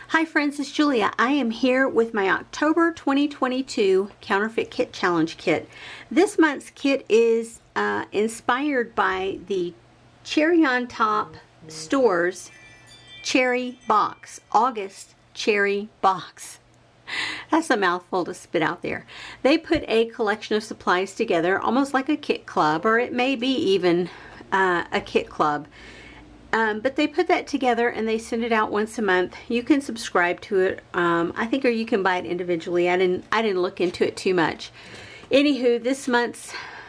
Hi friends, it's Julia. I am here with my October 2022 Counterfeit Kit Challenge kit. This month's kit is inspired by the Cherry on Top Stores Cherry Box, August Cherry Box. That's a mouthful to spit out there. They put a collection of supplies together, almost like a kit club, or it may be even a kit club. But they put that together and they send it out once a month. You can subscribe to it, I think, or you can buy it individually. I didn't look into it too much. Anywho,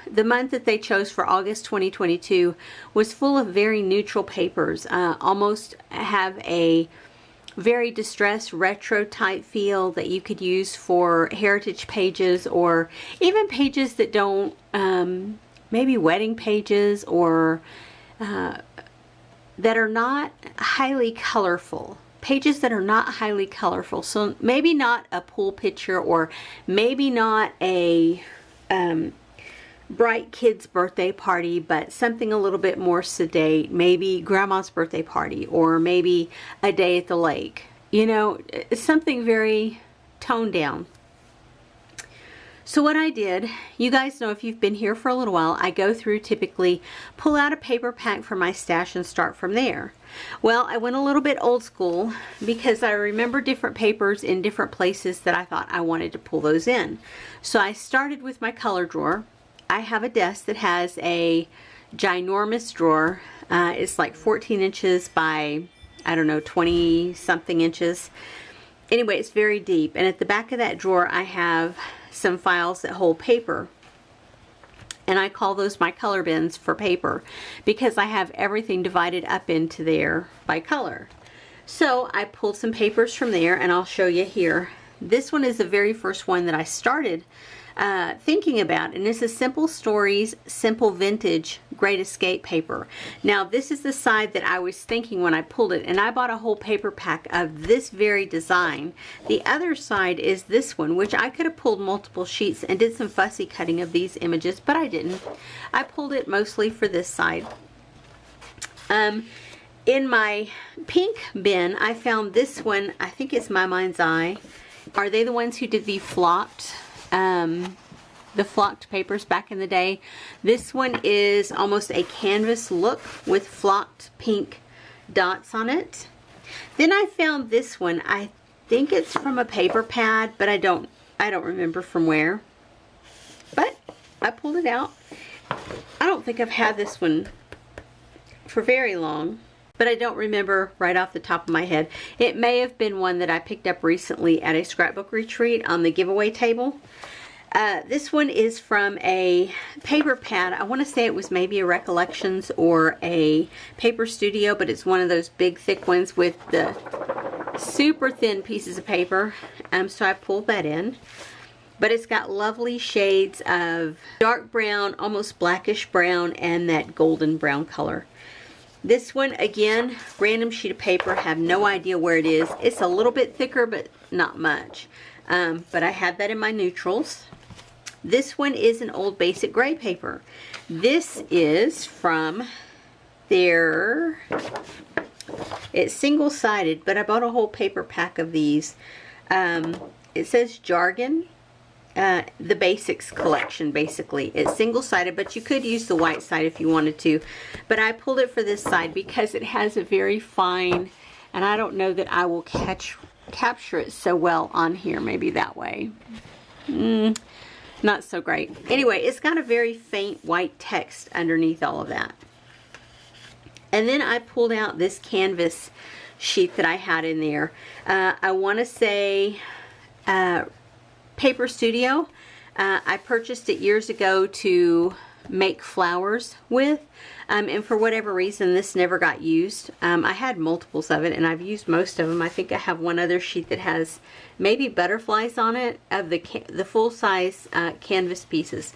the month that they chose for August 2022 was full of very neutral papers. Almost have a very distressed retro type feel that you could use for heritage pages, or even pages that don't, maybe wedding pages, or that are not highly colorful. Pages that are not highly colorful. So maybe not a pool picture, or maybe not a bright kid's birthday party, but something a little bit more sedate. Maybe grandma's birthday party, or maybe a day at the lake. You know, something very toned down. So what I did, you guys know if you've been here for a little while, I go through, typically pull out a paper pack from my stash and start from there. Well, I went a little bit old school because I remember different papers in different places that I thought I wanted to pull those in. So I started with my color drawer. I have a desk that has a ginormous drawer. It's like 14 inches by, I don't know, 20 something inches. Anyway, it's very deep. And at the back of that drawer, I have some files that hold paper, and I call those my color bins for paper because I have everything divided up into there by color. So I pulled some papers from there, and I'll show you here. This one is the very first one that I started thinking about, and this is Simple Stories, Simple Vintage Great Escape paper. Now this is the side that I was thinking when I pulled it, and I bought a whole paper pack of this very design. The other side is this one, which I could have pulled multiple sheets and did some fussy cutting of these images, but I didn't. I pulled it mostly for this side. In my pink bin, I found this one. I think it's My Mind's Eye. Are they the ones who did the flocked papers back in the day? This one is almost a canvas look with flocked pink dots on it. Then I found this one. I think it's from a paper pad, but I don't remember from where. But I pulled it out. I don't think I've had this one for very long, but I don't remember right off the top of my head. It may have been one that I picked up recently at a scrapbook retreat on the giveaway table. This one is from a paper pad. I want to say it was maybe a Recollections or a Paper Studio, but it's one of those big thick ones with the super thin pieces of paper. So I pulled that in. But it's got lovely shades of dark brown, almost blackish brown, and that golden brown color. This one, again, random sheet of paper, have no idea where it is. It's a little bit thicker, but not much. But I had that in my neutrals. This one is an old basic gray paper. This is from their, it's single-sided, but I bought a whole paper pack of these. It says Jargon. The Basics collection, basically. It's single-sided, but you could use the white side if you wanted to. But I pulled it for this side because it has a very fine, and I don't know that I will capture it so well on here. Maybe that way. Not so great. Anyway, it's got a very faint white text underneath all of that. And then I pulled out this canvas sheet that I had in there. I want to say Paper Studio. I purchased it years ago to make flowers with, and for whatever reason this never got used. I had multiples of it, and I've used most of them. I think I have one other sheet that has maybe butterflies on it of the full-size canvas pieces.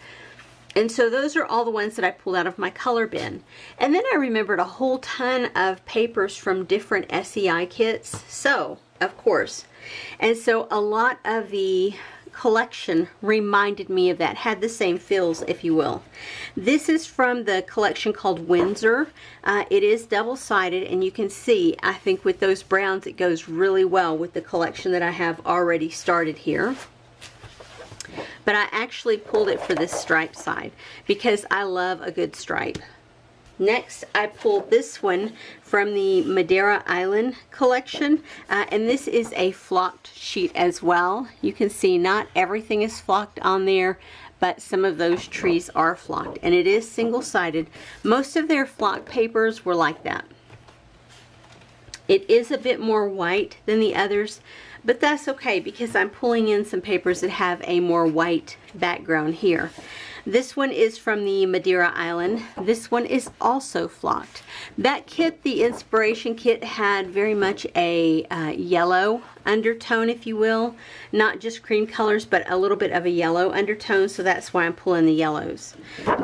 And so those are all the ones that I pulled out of my color bin. And then I remembered a whole ton of papers from different SEI kits. So, of course. And so a lot of the collection reminded me of that, had the same feels, if you will. This is from the collection called Windsor. It is double-sided, and you can see, I think with those browns, it goes really well with the collection that I have already started here. But I actually pulled it for this stripe side because I love a good stripe. Next, I pulled this one from the Madeira Island collection, and this is a flocked sheet as well. You can see not everything is flocked on there, but some of those trees are flocked, and it is single-sided. Most of their flocked papers were like that. It is a bit more white than the others, but that's okay because I'm pulling in some papers that have a more white background here. This one is from the Madeira Island. This one is also flocked. That kit, the inspiration kit, had very much a yellow undertone, if you will. Not just cream colors, but a little bit of a yellow undertone, so that's why I'm pulling the yellows.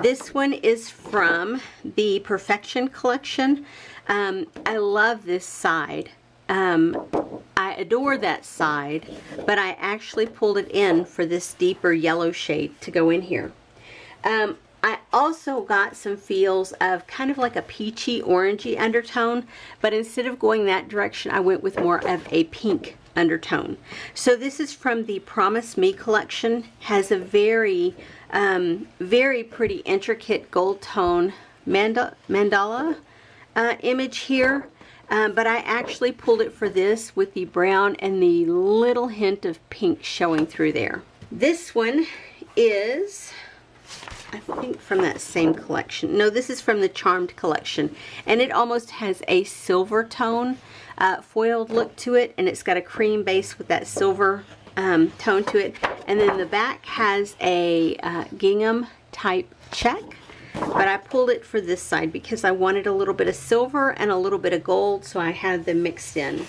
This one is from the Perfection collection. I love this side. I adore that side, but I actually pulled it in for this deeper yellow shade to go in here. I also got some feels of kind of like a peachy orangey undertone, but instead of going that direction, I went with more of a pink undertone. So this is from the Promise Me collection. Has a very, very pretty intricate gold tone mandala image here. But I actually pulled it for this with the brown and the little hint of pink showing through there. This one is, I think, from that same collection. No, this is from the Charmed collection, and it almost has a silver tone foiled look to it, and it's got a cream base with that silver tone to it, and then the back has a gingham type check. But I pulled it for this side because I wanted a little bit of silver and a little bit of gold, so I had them mixed in.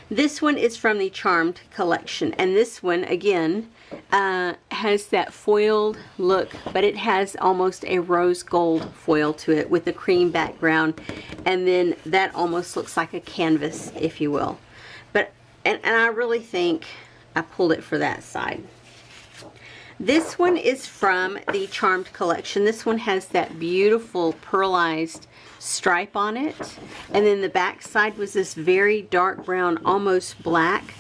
This one is from the Charmed collection, and this one, again, has that foiled look, but it has almost a rose gold foil to it with a cream background, and then that almost looks like a canvas, if you will. But and I really think I pulled it for that side. This one is from the Charmed collection. This one has that beautiful pearlized stripe on it, and then the back side was this very dark brown, almost black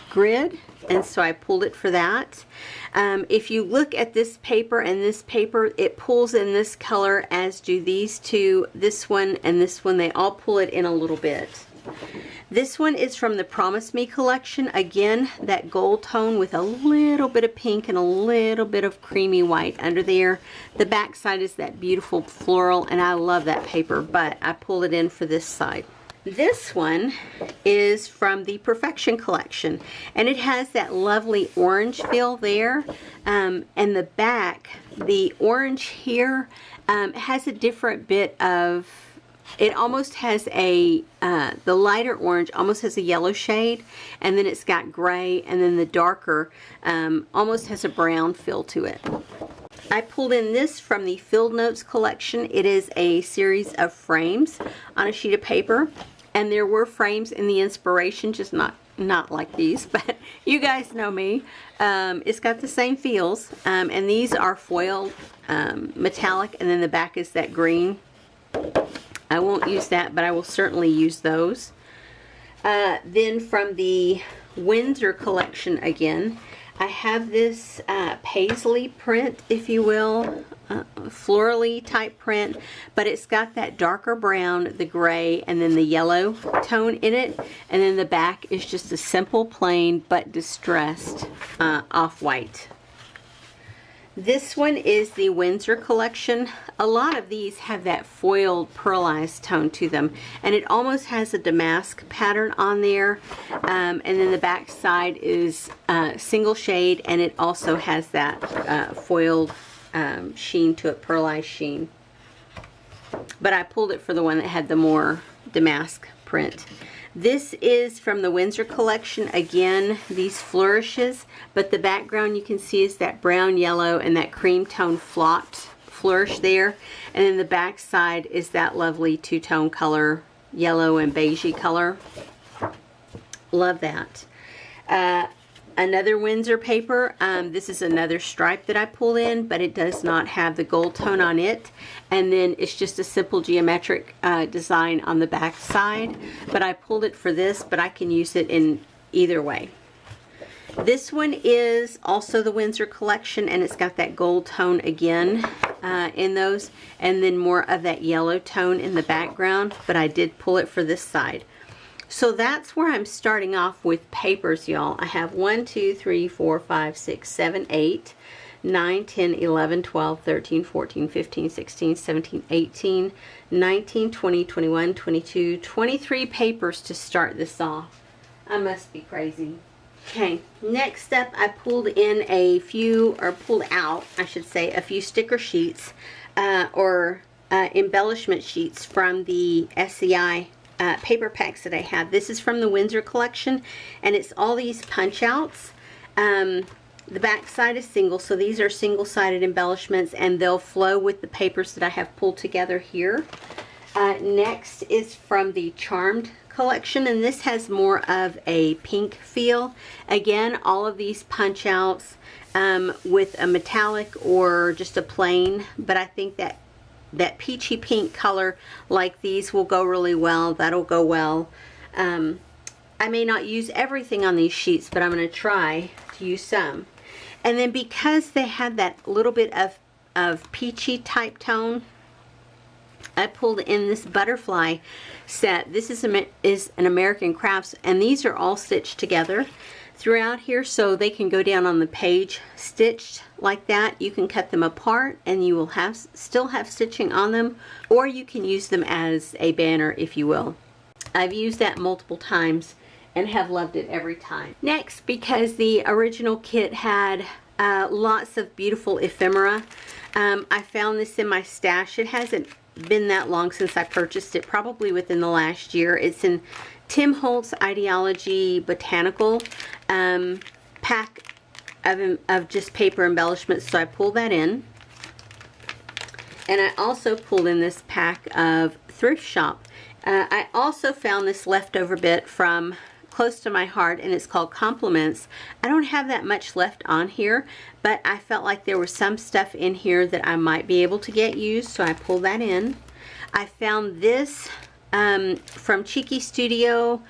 grid, and so I pulled it for that. If you look at this paper and this paper, it pulls in this color, as do these two. This one and this one, they all pull it in a little bit. This one is from the Promise Me collection. Again, that gold tone with a little bit of pink and a little bit of creamy white under there. The back side is that beautiful floral, and I love that paper, but I pulled it in for this side. This one is from the Perfection collection, and it has that lovely orange feel there, and the back, the orange here, has a different bit of, it almost has a, the lighter orange almost has a yellow shade, and then it's got gray, and then the darker almost has a brown feel to it. I pulled in this from the Field Notes collection. It is a series of frames on a sheet of paper, and there were frames in the inspiration, just not like these, but you guys know me. It's got the same feels, and these are foiled metallic, and then the back is that green. I won't use that, but I will certainly use those. Then from the Windsor collection again, I have this paisley print, if you will, florally type print, but it's got that darker brown, the gray, and then the yellow tone in it, and then the back is just a simple plain but distressed off-white. This one is the Windsor collection. A lot of these have that foiled pearlized tone to them, and it almost has a damask pattern on there, and then the back side is single shade, and it also has that foiled sheen to it, pearlized sheen. But I pulled it for the one that had the more damask print. This is from the Windsor collection. Again, these flourishes, but the background you can see is that brown, yellow, and that cream tone flocked flourish there. And then the back side is that lovely two-tone color, yellow and beigey color. Love that. Another Windsor paper. This is another stripe that I pulled in, but it does not have the gold tone on it. And then it's just a simple geometric design on the back side. But I pulled it for this, but I can use it in either way. This one is also the Windsor collection, and it's got that gold tone again in those, and then more of that yellow tone in the background, but I did pull it for this side. So that's where I'm starting off with papers, y'all. I have 1, 2, 3, 4, 5, 6, 7, 8, 9, 10, 11, 12, 13, 14, 15, 16, 17, 18, 19, 20, 21, 22, 23 papers to start this off. I must be crazy. Okay, next up I pulled in a few, or pulled out, I should say, a few sticker sheets or embellishment sheets from the SCI paper packs that I had. This is from the Windsor collection, and it's all these punch outs. The back side is single, so these are single-sided embellishments, and they'll flow with the papers that I have pulled together here. Next is from the Charmed collection, and this has more of a pink feel. Again, all of these punch outs with a metallic or just a plain, but I think that peachy pink color like these will go really well. That'll go well. I may not use everything on these sheets, but I'm going to try to use some. And then because they had that little bit of peachy type tone, I pulled in this butterfly set. This is an American Crafts, and these are all stitched together throughout here, so they can go down on the page stitched like that. You can cut them apart and you will still have stitching on them, or you can use them as a banner, if you will. I've used that multiple times and have loved it every time. Next, because the original kit had lots of beautiful ephemera, I found this in my stash. It hasn't been that long since I purchased it, probably within the last year. It's in Tim Holtz Ideology Botanical pack of just paper embellishments, so I pulled that in. And I also pulled in this pack of Thrift Shop. I also found this leftover bit from close to my heart, and it's called Compliments. I don't have that much left on here, but I felt like there was some stuff in here that I might be able to get used, so I pulled that in. I found this from Cheeky Studio.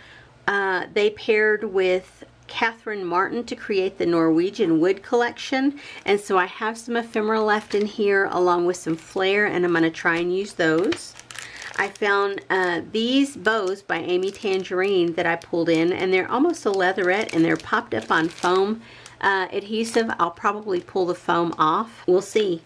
They paired with Catherine Martin to create the Norwegian Wood collection, and so I have some ephemera left in here along with some flair, and I'm going to try and use those. I found these bows by Amy Tangerine that I pulled in, and they're almost a leatherette, and they're popped up on foam adhesive. I'll probably pull the foam off. We'll see.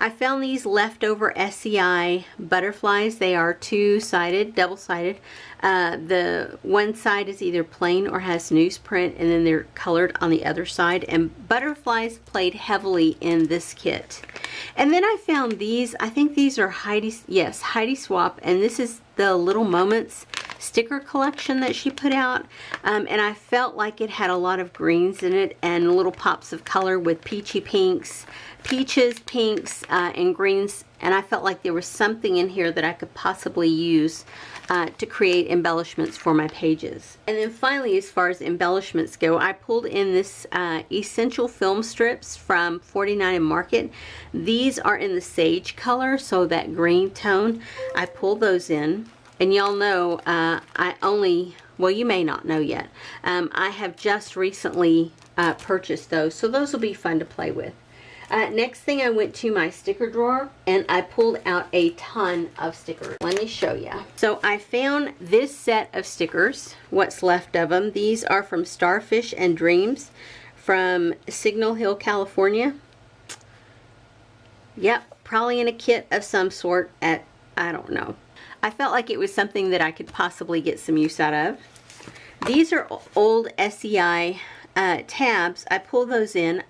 I found these leftover SCI butterflies. They are two-sided, double-sided. The one side is either plain or has newsprint, and then they're colored on the other side. And butterflies played heavily in this kit. And then I found these. I think these are Heidi Swap, and this is the Little Moments sticker collection that she put out. And I felt like it had a lot of greens in it and little pops of color with peachy pinks, peaches, pinks, and greens, and I felt like there was something in here that I could possibly use to create embellishments for my pages. And then finally, as far as embellishments go, I pulled in this Essential Film Strips from 49 and Market. These are in the sage color, so that green tone. I pulled those in, and y'all know well, you may not know yet, I have just recently purchased those, so those will be fun to play with. Next thing, I went to my sticker drawer and I pulled out a ton of stickers. Let me show you. So I found this set of stickers, what's left of them. These are from Starfish and Dreams from Signal Hill, California. Yep, probably in a kit of some sort at, I don't know. I felt like it was something that I could possibly get some use out of. These are old SCI tabs. I pulled those in.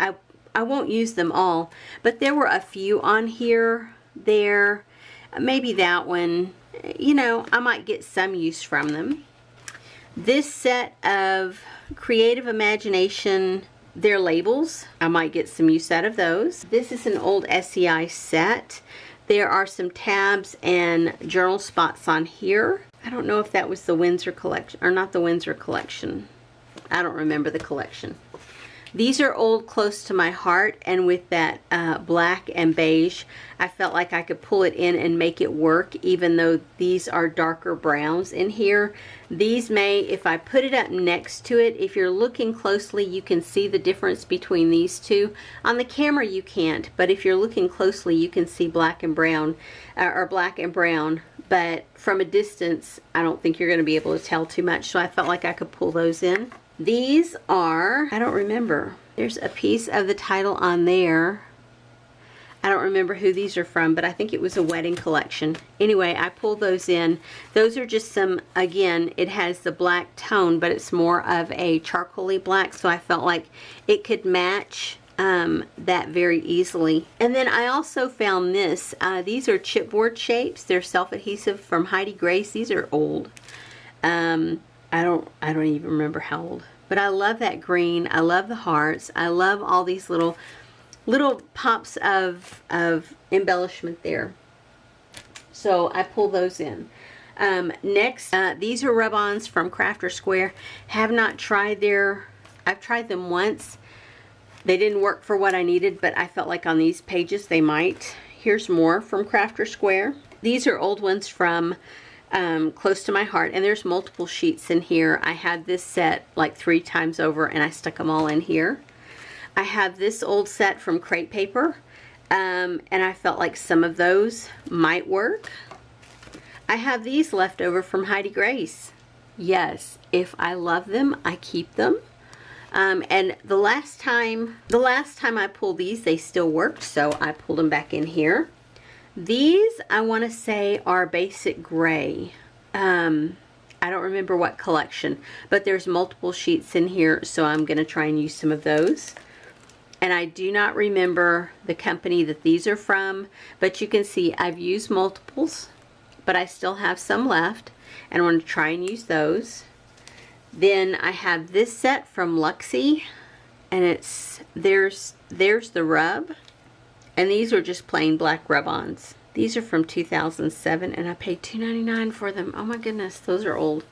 I won't use them all, but there were a few on here, maybe that one, you know, I might get some use from them. This set of Creative Imagination, their labels, I might get some use out of those. This is an old SCI set. There are some tabs and journal spots on here. I don't know if that was the Windsor collection, or not the Windsor collection. I don't remember the collection. These are old close to my heart, and with that black and beige, I felt like I could pull it in and make it work, even though these are darker browns in here. These may, if I put it up next to it, if you're looking closely, you can see the difference between these two. On the camera, you can't, but if you're looking closely, you can see black and brown, or black and brown. But from a distance, I don't think you're going to be able to tell too much, so I felt like I could pull those in. These are, I don't remember. There's a piece of the title on there. I don't remember who these are from, but I think it was a wedding collection. Anyway, I pulled those in. Those are just some, again, it has the black tone, but it's more of a charcoaly black, so I felt like it could match that very easily. And then I also found this. These are chipboard shapes. They're self-adhesive from Heidi Grace. These are old. I don't even remember how old, but I love that green. I love the hearts. I love all these little pops of embellishment there. So I pull those in. Next, these are rub-ons from Crafter Square. Have not tried I've tried them once. They didn't work for what I needed, but I felt like on these pages they might. Here's more from Crafter Square. These are old ones from close to my heart, and there's multiple sheets in here. I had this set like 3 times over, and I stuck them all in here. I have this old set from Crate Paper, and I felt like some of those might work. I have these left over from Heidi Grace. Yes, if I love them, I keep them. And the last time I pulled these, they still worked, so I pulled them back in here. These, I want to say, are basic gray. I don't remember what collection, but there's multiple sheets in here, so I'm going to try and use some of those. And I do not remember the company that these are from, but you can see I've used multiples, but I still have some left, and I want to try and use those. Then I have this set from Luxie, and there's the rub. And these are just plain black rub-ons. These are from 2007, and I paid $2.99 for them. Oh my goodness, those are old.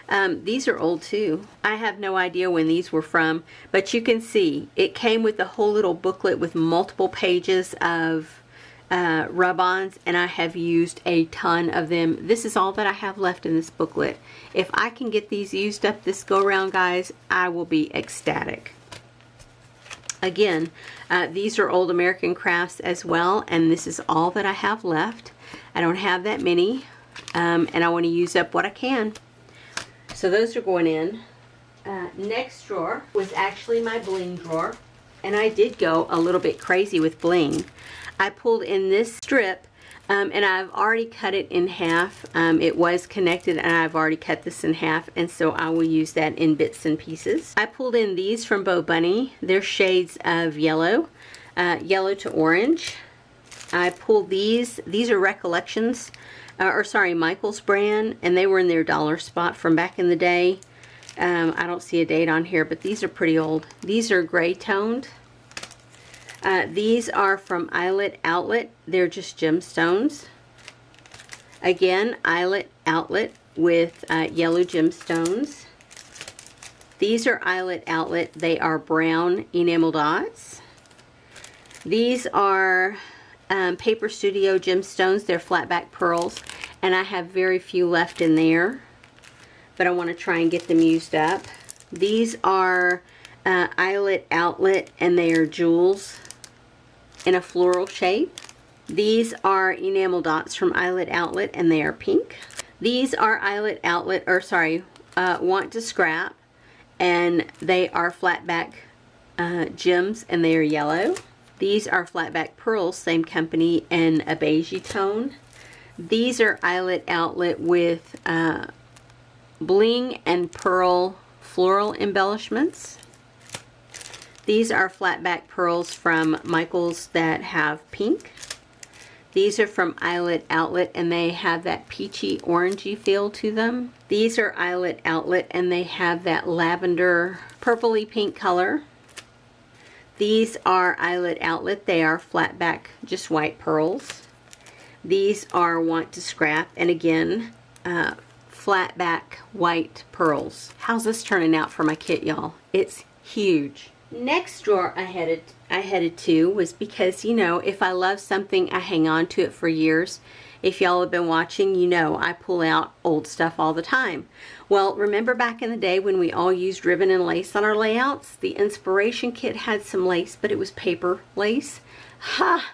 These are old too. I have no idea when these were from, but you can see it came with a whole little booklet with multiple pages of rub-ons, and I have used a ton of them. This is all that I have left in this booklet. If I can get these used up this go-around, guys, I will be ecstatic. Again, these are old American crafts as well, and this is all that I have left. I don't have that many, and I want to use up what I can. So those are going in. Next drawer was actually my bling drawer, and I did go a little bit crazy with bling. I pulled in this strip, and I've already cut it in half. It was connected, and I've already cut this in half, and so I will use that in bits and pieces. I pulled in these from Bo Bunny. They're shades of yellow, yellow to orange. I pulled these are Recollections, or sorry, Michael's brand, and they were in their dollar spot from back in the day. I don't see a date on here, but these are pretty old. These are gray toned. These are from Eyelet Outlet. They're just gemstones. Again, Eyelet Outlet with yellow gemstones. These are Eyelet Outlet. They are brown enamel dots. These are Paper Studio gemstones. They're flatback pearls, and I have very few left in there, but I want to try and get them used up. These are Eyelet Outlet, and they are jewels in a floral shape. These are enamel dots from Eyelet Outlet, and they are pink. These are Eyelet Outlet, or sorry, Want to Scrap, and they are flatback gems, and they are yellow. These are flatback pearls, same company, in a beigey tone. These are Eyelet Outlet with bling and pearl floral embellishments. These are flatback pearls from Michael's that have pink. These are from Eyelet Outlet, and they have that peachy orangey feel to them. These are Eyelet Outlet, and they have that lavender purpley pink color. These are Eyelet Outlet. They are flatback, just white pearls. These are Want to Scrap, and again, flat back white pearls. How's this turning out for my kit, y'all? It's huge. Next drawer I headed to was because, you know, if I love something, I hang on to it for years. If y'all have been watching, you know I pull out old stuff all the time. Well, remember back in the day when we all used ribbon and lace on our layouts? The inspiration kit had some lace, but it was paper lace. Ha!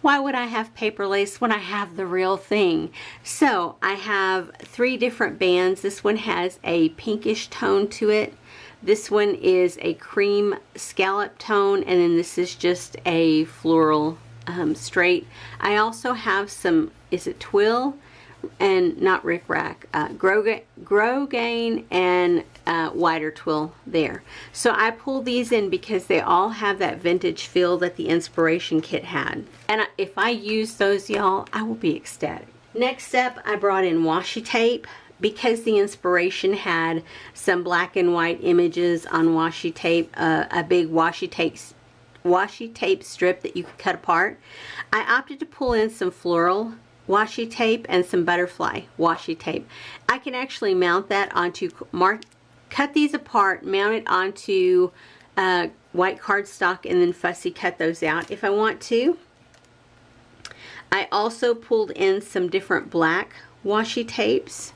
Why would I have paper lace when I have the real thing? So I have 3 different bands. This one has a pinkish tone to it. This one is a cream scallop tone, and then this is just a floral straight. I also have some, is it twill? And not rickrack, grosgrain and wider twill there. So I pulled these in because they all have that vintage feel that the inspiration kit had. And if I use those, y'all, I will be ecstatic. Next up, I brought in washi tape. Because the inspiration had some black and white images on washi tape, a big washi tape strip that you could cut apart, I opted to pull in some floral washi tape and some butterfly washi tape. I can actually mount that onto, cut these apart, mount it onto white cardstock, and then fussy cut those out if I want to. I also pulled in some different black washi tapes,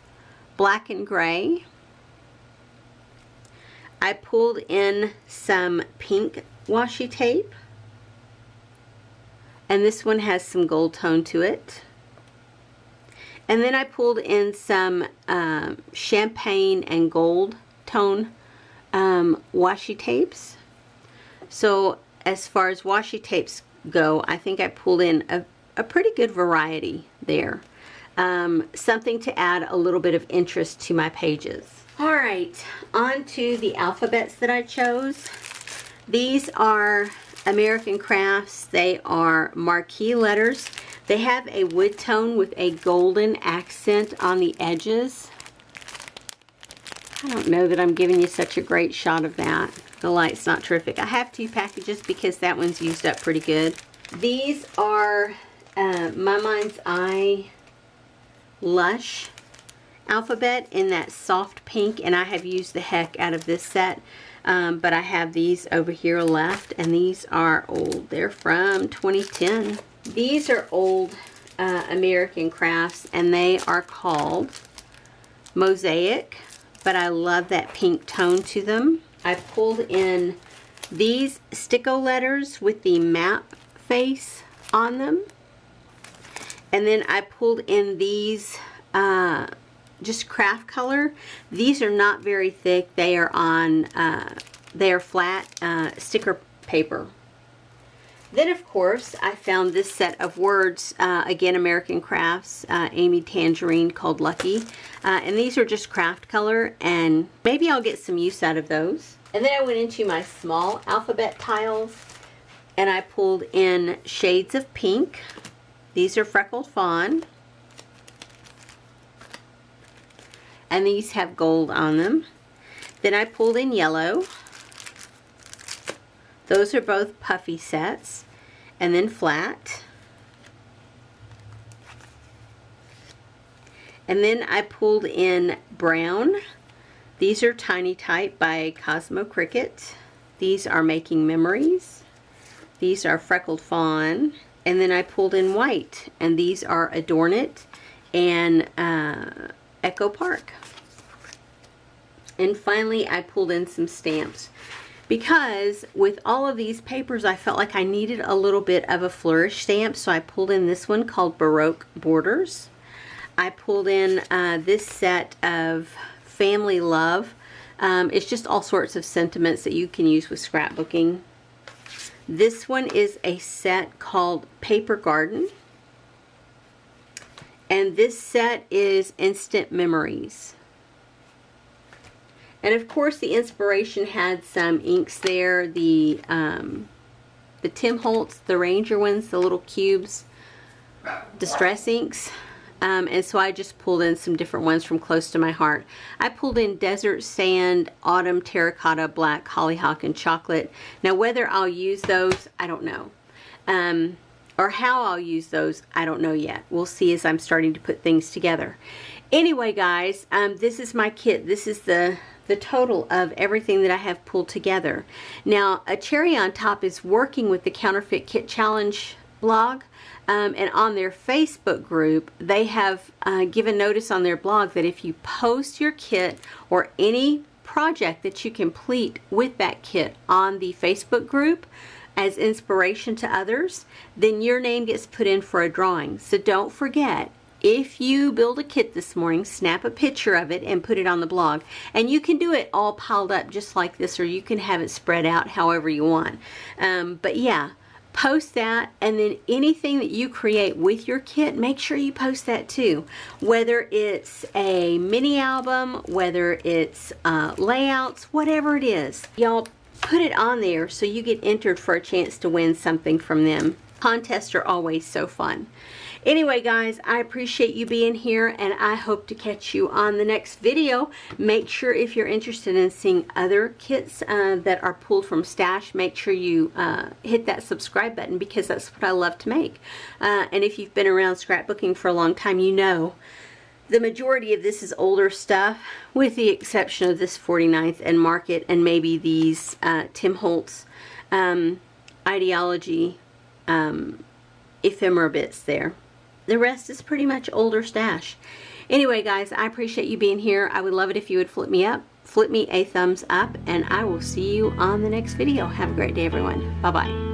black and gray. I pulled in some pink washi tape, and this one has some gold tone to it. And then I pulled in some champagne and gold tone washi tapes. So as far as washi tapes go, I think I pulled in a pretty good variety there. Something to add a little bit of interest to my pages. All right, on to the alphabets that I chose. These are American Crafts. They are marquee letters. They have a wood tone with a golden accent on the edges. I don't know that I'm giving you such a great shot of that. The light's not terrific. I have 2 packages because that one's used up pretty good. These are My Mind's Eye Lush alphabet in that soft pink, and I have used the heck out of this set, but I have these over here left, and these are old. They're from 2010. These are old American Crafts, and they are called Mosaic, but I love that pink tone to them. I pulled in these sticko letters with the map face on them. And then I pulled in these just craft color. These are not very thick. They are on, they are flat sticker paper. Then of course I found this set of words, again American Crafts, Amy Tangerine, called Lucky. And these are just craft color, and maybe I'll get some use out of those. And then I went into my small alphabet tiles and I pulled in shades of pink. These are Freckled Fawn, and these have gold on them. Then I pulled in yellow. Those are both puffy sets, and then flat. And then I pulled in brown. These are Tiny Type by Cosmo Cricket. These are Making Memories. These are Freckled Fawn. And then I pulled in white, and these are Adorn It and Echo Park. And finally I pulled in some stamps, because with all of these papers I felt like I needed a little bit of a flourish stamp, so I pulled in this one called Baroque Borders. I pulled in this set of Family Love. It's just all sorts of sentiments that you can use with scrapbooking. This one is a set called Paper Garden, and this set is Instant Memories. And of course the inspiration had some inks there, the Tim Holtz, the Ranger ones, the little cubes, distress inks. And so I just pulled in some different ones from close to my heart. I pulled in Desert Sand, Autumn Terracotta, Black, Hollyhock, and Chocolate. Now whether I'll use those, I don't know. Or how I'll use those, I don't know yet. We'll see as I'm starting to put things together. Anyway, guys, this is my kit. This is the total of everything that I have pulled together. Now, a cherry on top is working with the Counterfeit Kit Challenge blog, and on their Facebook group, they have given notice on their blog that if you post your kit or any project that you complete with that kit on the Facebook group as inspiration to others, then your name gets put in for a drawing. So don't forget, if you build a kit this morning, snap a picture of it and put it on the blog. And you can do it all piled up just like this, or you can have it spread out however you want. But yeah, post that, and then anything that you create with your kit, make sure you post that too. Whether it's a mini album, whether it's layouts, whatever it is. Y'all put it on there so you get entered for a chance to win something from them. Contests are always so fun. Anyway, guys, I appreciate you being here, and I hope to catch you on the next video. Make sure, if you're interested in seeing other kits that are pulled from Stash, make sure you hit that subscribe button, because that's what I love to make. And if you've been around scrapbooking for a long time, you know the majority of this is older stuff, with the exception of this 49th and Market, and maybe these Tim Holtz Ideology ephemera bits there. The rest is pretty much older Stash. Anyway, guys, I appreciate you being here. I would love it if you would flip me a thumbs up, and I will see you on the next video. Have a great day, everyone. Bye-bye.